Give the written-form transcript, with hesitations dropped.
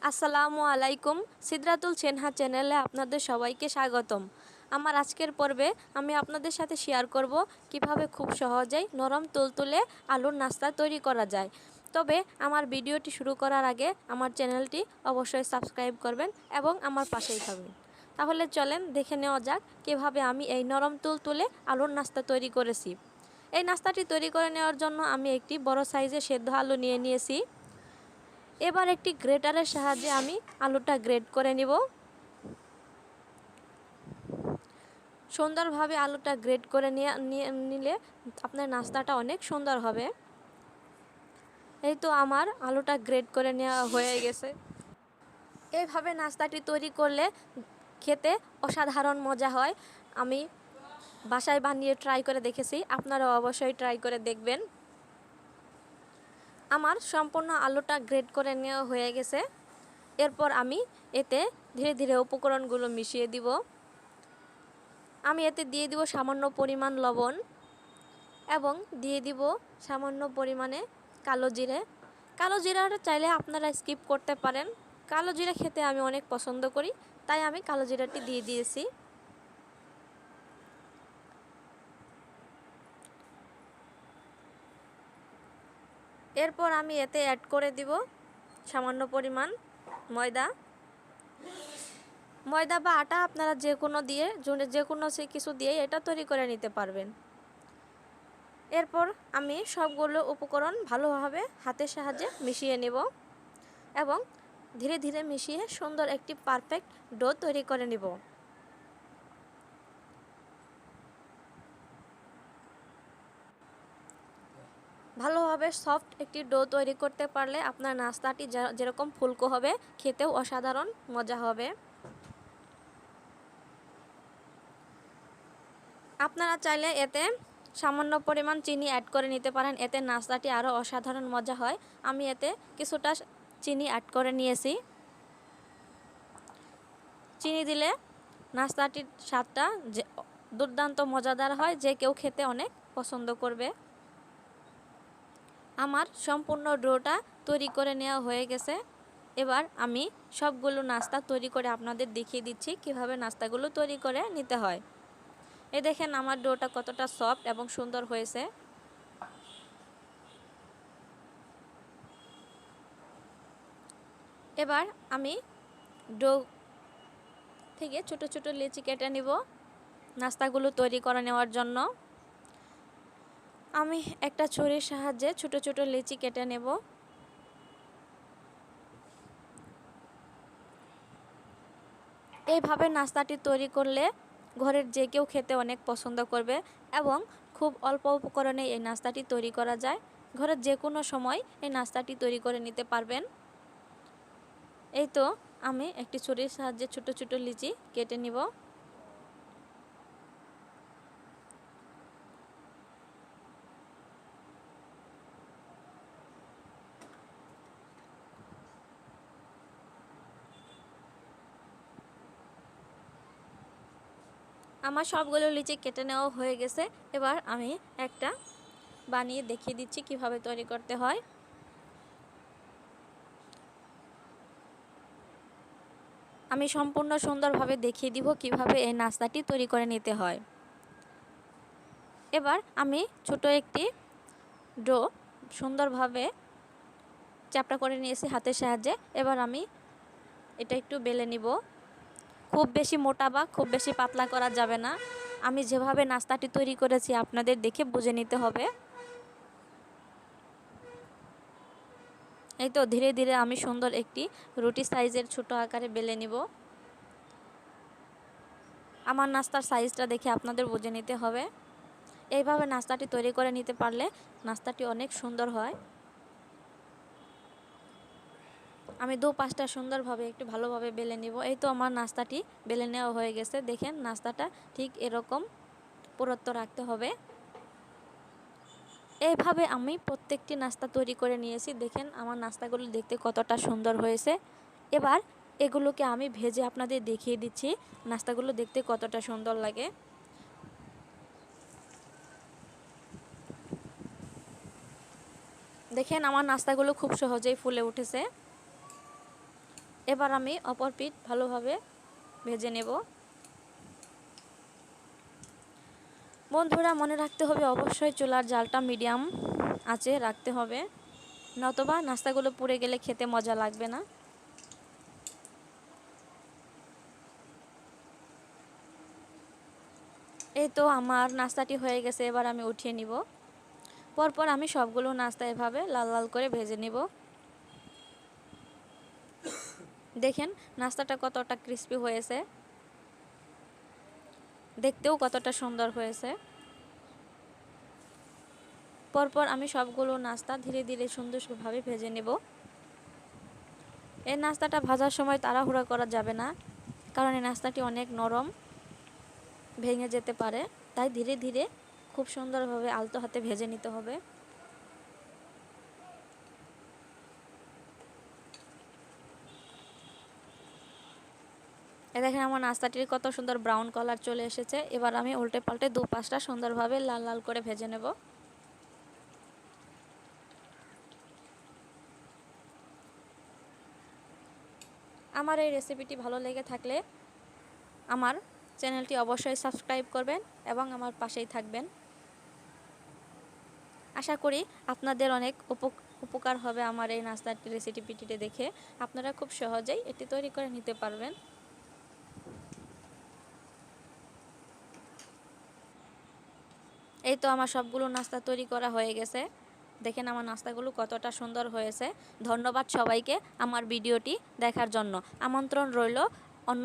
আসসালামু আলাইকুম। সিদরাতুল সেনহা চ্যানেলে আপনাদের সবাইকে স্বাগতম। আমার আজকের পর্বে আমি আপনাদের সাথে শেয়ার করব কিভাবে খুব সহজেই নরম তুলতুলে আলুর নাস্তা তৈরি করা যায়। তবে আমার ভিডিওটি শুরু করার আগে আমার চ্যানেলটি অবশ্যই সাবস্ক্রাইব করবেন এবং আমার পাশেই থাকবেন। তাহলে চলেন দেখে নেওয়া যাক কিভাবে আমি এই নরম তুলতুলে আলুর নাস্তা তৈরি করেছি। এই নাস্তাটি তৈরি করে নেওয়ার জন্য আমি একটি বড় সাইজের সেদ্ধ আলু নিয়েছি। এবার একটি গ্রেটারের সাহায্যে আমি আলুটা গ্রেট করে নিব। সুন্দরভাবে আলুটা গ্রেট করে নিলে আপনার নাস্তাটা অনেক সুন্দর হবে। এই তো আমার আলুটা গ্রেট করে নেওয়া হয়ে গেছে। এইভাবে নাস্তাটি তৈরি করলে খেতে অসাধারণ মজা হয়। আমি বাসায় বানিয়ে ট্রাই করে দেখেছি, আপনারাও অবশ্যই ট্রাই করে দেখবেন। আমার সম্পূর্ণ আলুটা গ্রেট করে নেওয়া হয়ে গেছে। এরপর আমি এতে ধীরে ধীরে উপকরণগুলো মিশিয়ে দিব। আমি এতে দিয়ে দিব সামান্য পরিমাণ লবণ এবং দিয়ে দিব সামান্য পরিমাণে কালো জিরে। কালো জিরাটা চাইলে আপনারা স্কিপ করতে পারেন। কালো জিরা খেতে আমি অনেক পছন্দ করি, তাই আমি কালো জিরাটি দিয়ে দিয়েছি। এরপর আমি এতে অ্যাড করে দিব সামান্য পরিমাণ ময়দা বা আটা, আপনারা যে কোনো কিছু দিয়ে এটা তৈরি করে নিতে পারবেন। এরপর আমি সবগুলো উপকরণ ভালোভাবে হাতের সাহায্যে মিশিয়ে নেব এবং ধীরে ধীরে মিশিয়ে সুন্দর একটি পারফেক্ট ডো তৈরি করে নেব। ভালোভাবে সফট একটি ডো তৈরি করতে পারলে আপনার নাস্তাটি যেরকম ফুলকো হবে, খেতেও অসাধারণ মজা হবে। আপনারা চাইলে এতে সামান্য পরিমাণ চিনি অ্যাড করে নিতে পারেন, এতে নাস্তাটি আরও অসাধারণ মজা হয়। আমি এতে কিছুটা চিনি অ্যাড করে নিয়েছি। চিনি দিলে নাস্তাটির স্বাদটা দুর্দান্ত মজাদার হয়, যে কেউ খেতে অনেক পছন্দ করবে। আমার সম্পূর্ণ ডোটা তৈরি করে নেওয়া হয়ে গেছে। এবার আমি সবগুলো নাস্তা তৈরি করে আপনাদের দেখিয়ে দিচ্ছি কিভাবে নাস্তাগুলো তৈরি করে নিতে হয়। এই দেখেন আমার ডোটা কতটা সফট এবং সুন্দর হয়েছে। এবার আমি ডো থেকে ছোট ছোট লেচি কেটে নিব নাস্তাগুলো তৈরি করে নেওয়ার জন্য। আমি একটা ছুরির সাহায্যে ছোট ছোট লেচি কেটে নেব। এইভাবে নাস্তাটি তৈরি করলে ঘরের যে কেউ খেতে অনেক পছন্দ করবে এবং খুব অল্প উপকরণে এই নাস্তাটি তৈরি করা যায়। ঘরের যে কোনো সময় এই নাস্তাটি তৈরি করে নিতে পারবেন। এই তো আমি একটি ছুরির সাহায্যে ছোট ছোট লিচি কেটে নিব। আমার সবগুলো লিচি কেটে নেওয়া হয়ে গেছে। এবার আমি একটা বানিয়ে দেখিয়ে দিচ্ছি কিভাবে তৈরি করতে হয়। আমি সম্পূর্ণ সুন্দরভাবে দেখিয়ে দিব কিভাবে এই নাস্তাটি তৈরি করে নিতে হয়। এবার আমি ছোট একটি ডো সুন্দরভাবে চ্যাপটা করে নিয়েছি হাতের সাহায্যে। এবার আমি এটা একটু বেলে নিব। খুব বেশি মোটা বা খুব বেশি পাতলা করা যাবে না। আমি যেভাবে নাস্তাটি তৈরি করেছি আপনাদের দেখে বুঝে নিতে হবে। এই তো ধীরে ধীরে আমি সুন্দর একটি রুটি সাইজের ছোট আকারে বেলে নিব। আমার নাস্তার সাইজটা দেখে আপনাদের বুঝে নিতে হবে। এইভাবে নাস্তাটি তৈরি করে নিতে পারলে নাস্তাটি অনেক সুন্দর হয়। আমি দু পাঁচটা সুন্দরভাবে একটু ভালোভাবে বেলে নিব। এই তো আমার নাস্তাটি বেলে নেওয়া হয়ে গেছে। দেখেন নাস্তাটা ঠিক এরকম পুরুত্ব রাখতে হবে। এইভাবে আমি প্রত্যেকটি নাস্তা তৈরি করে নিয়েছি। দেখেন আমার নাস্তাগুলো দেখতে কতটা সুন্দর হয়েছে। এবার এগুলোকে আমি ভেজে আপনাদের দেখিয়ে দিচ্ছি নাস্তাগুলো দেখতে কতটা সুন্দর লাগে। দেখেন আমার নাস্তাগুলো খুব সহজেই ফুলে উঠেছে। এবার আমি অপর পিঠ ভালোভাবে ভেজে নেব। বন্ধুরা, মনে রাখতে হবে অবশ্যই চুলার জালটা মিডিয়াম আঁচে রাখতে হবে, নতবা নাস্তাগুলো পুড়ে গেলে খেতে মজা লাগবে না। এই তো আমার নাস্তাটি হয়ে গেছে, এবার আমি উঠিয়ে নিব। পরপর আমি সবগুলো নাস্তা এভাবে লাল লাল করে ভেজে নিব। দেখেন নাস্তাটা কতটা ক্রিস্পি হয়েছে, দেখতেও কতটা সুন্দর হয়েছে। পরপর আমি সবগুলো নাস্তা ধীরে ধীরে সুন্দরভাবে ভেজে নেব। এই নাস্তাটা ভাজার সময় তাড়াহুড়া করা যাবে না, কারণ এই নাস্তাটি অনেক নরম, ভেঙে যেতে পারে। তাই ধীরে ধীরে খুব সুন্দরভাবে আলতো হাতে ভেজে নিতে হবে। দেখেন আমার নাস্তাটির কত সুন্দর ব্রাউন কালার চলে এসেছে। এবার আমি উল্টে পাল্টে দুপাশটা সুন্দরভাবে লাল লাল করে ভেজে নেব। আমার এই রেসিপিটি ভালো লেগে থাকলে আমার চ্যানেলটি অবশ্যই সাবস্ক্রাইব করবেন এবং আমার পাশেই থাকবেন। আশা করি আপনাদের অনেক উপকার হবে আমার এই নাস্তার রেসিপিটি দেখে। আপনারা খুব সহজেই এটি তৈরি করে নিতে পারবেন। এই তো আমার সবগুলো নাস্তা তৈরি করা হয়ে গেছে। দেখেন আমার নাস্তাগুলো কতটা সুন্দর হয়েছে। ধন্যবাদ সবাইকে আমার ভিডিওটি দেখার জন্য। আমন্ত্রণ রইল অন্য